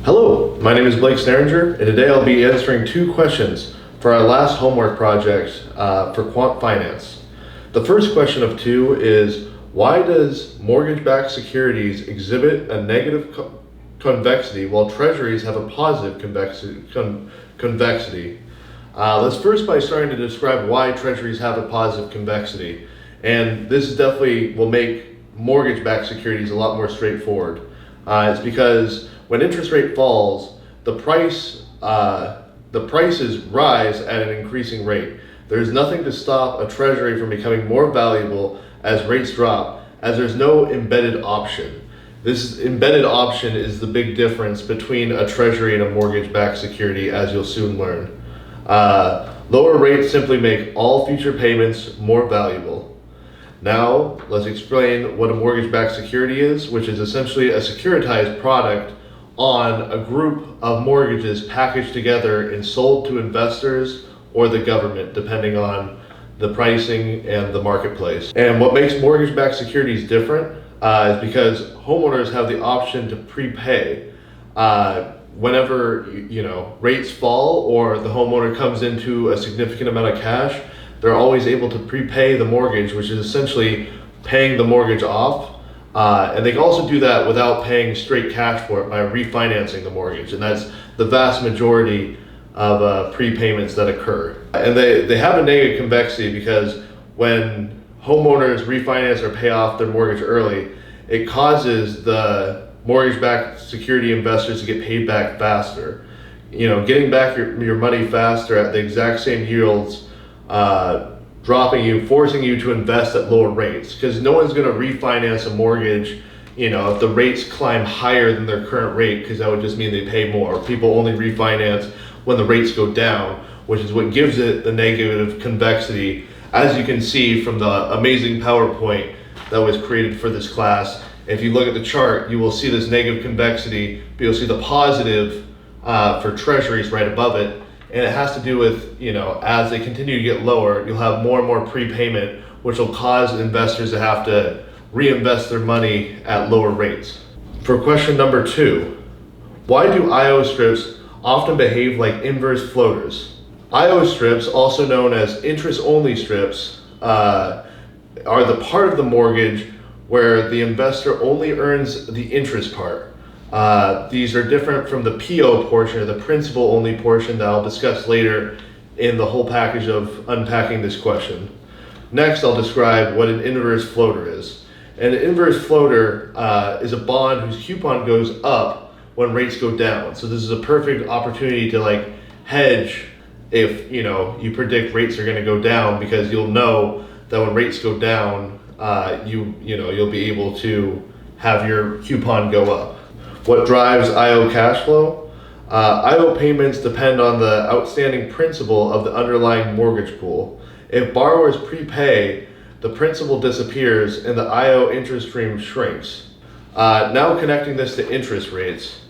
Hello, my name is Blake Snaringer, and today I'll be answering two questions for our last homework project for Quant Finance. The first question of two is, why does mortgage-backed securities exhibit a negative convexity while treasuries have a positive convexity? Let's first by starting to describe why treasuries have a positive convexity. And this definitely will make mortgage-backed securities a lot more straightforward. It's because when interest rate falls, the prices rise at an increasing rate. There's nothing to stop a treasury from becoming more valuable as rates drop, as there's no embedded option. This embedded option is the big difference between a treasury and a mortgage-backed security, as you'll soon learn. Lower rates simply make all future payments more valuable. Now, let's explain what a mortgage-backed security is, which is essentially a securitized product on a group of mortgages packaged together and sold to investors or the government, depending on the pricing and the marketplace. And what makes mortgage-backed securities different is because homeowners have the option to prepay. Whenever rates fall or the homeowner comes into a significant amount of cash, they're always able to prepay the mortgage, which is essentially paying the mortgage off. And they can also do that without paying straight cash for it by refinancing the mortgage. And that's the vast majority of prepayments that occur. And they have a negative convexity because when homeowners refinance or pay off their mortgage early, it causes the mortgage-backed security investors to get paid back faster. Getting back your money faster at the exact same yields, forcing you to invest at lower rates, because no one's going to refinance a mortgage if the rates climb higher than their current rate, because that would just mean they pay more. People only refinance when the rates go down, which is what gives it the negative convexity, as you can see from the amazing PowerPoint that was created for this class. If you look at the chart, you will see this negative convexity, but you'll see the positive for treasuries right above it. And it has to do with, as they continue to get lower, you'll have more and more prepayment, which will cause investors to have to reinvest their money at lower rates. For question number two, why do IO strips often behave like inverse floaters? IO strips, also known as interest-only strips, are the part of the mortgage where the investor only earns the interest part. These are different from the PO portion, or the principal-only portion, that I'll discuss later in the whole package of unpacking this question. Next, I'll describe what an inverse floater is. An inverse floater is a bond whose coupon goes up when rates go down. So this is a perfect opportunity to hedge if you predict rates are going to go down, because you'll know that when rates go down, you'll be able to have your coupon go up. What drives IO cash flow? IO payments depend on the outstanding principal of the underlying mortgage pool. If borrowers prepay, the principal disappears and the IO interest stream shrinks. Now connecting this to interest rates.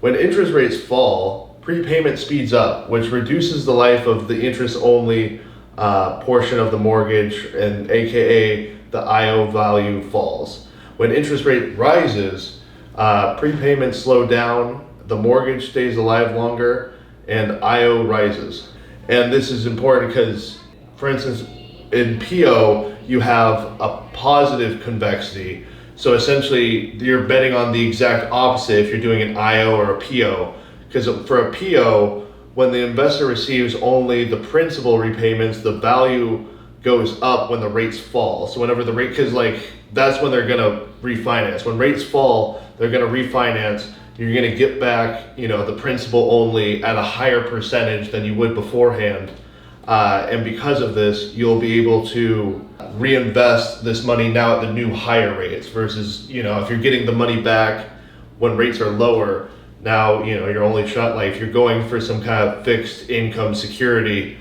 When interest rates fall, prepayment speeds up, which reduces the life of the interest-only portion of the mortgage, and aka the IO value falls. When interest rate rises, prepayments slow down, the mortgage stays alive longer, and IO rises. And this is important because, for instance, in PO, you have a positive convexity. So essentially, you're betting on the exact opposite if you're doing an IO or a PO. Because for a PO, when the investor receives only the principal repayments, the value goes up when the rates fall. So whenever the rate, because that's when they're gonna refinance. When rates fall, they're gonna refinance. You're gonna get back, the principal only at a higher percentage than you would beforehand. And because of this, you'll be able to reinvest this money now at the new higher rates versus, if you're getting the money back when rates are lower, now, you're only if you're going for some kind of fixed income security,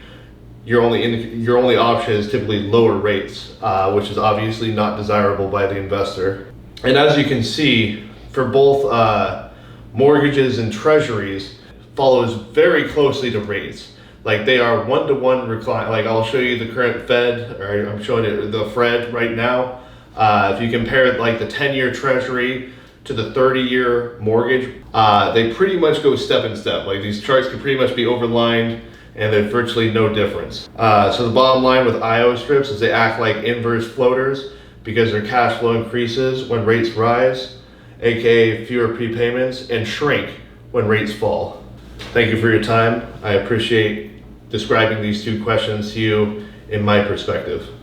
your only option is typically lower rates, which is obviously not desirable by the investor. And as you can see, for both mortgages and treasuries, follows very closely to rates. They are one-to-one recline. I'll show you the current Fed, or I'm showing it the Fred right now. If you compare the 10-year treasury to the 30-year mortgage, they pretty much go step in step. Like these charts could pretty much be overlined and there's virtually no difference. So the bottom line with IO strips is they act like inverse floaters because their cash flow increases when rates rise, aka fewer prepayments, and shrink when rates fall. Thank you for your time. I appreciate describing these two questions to you in my perspective.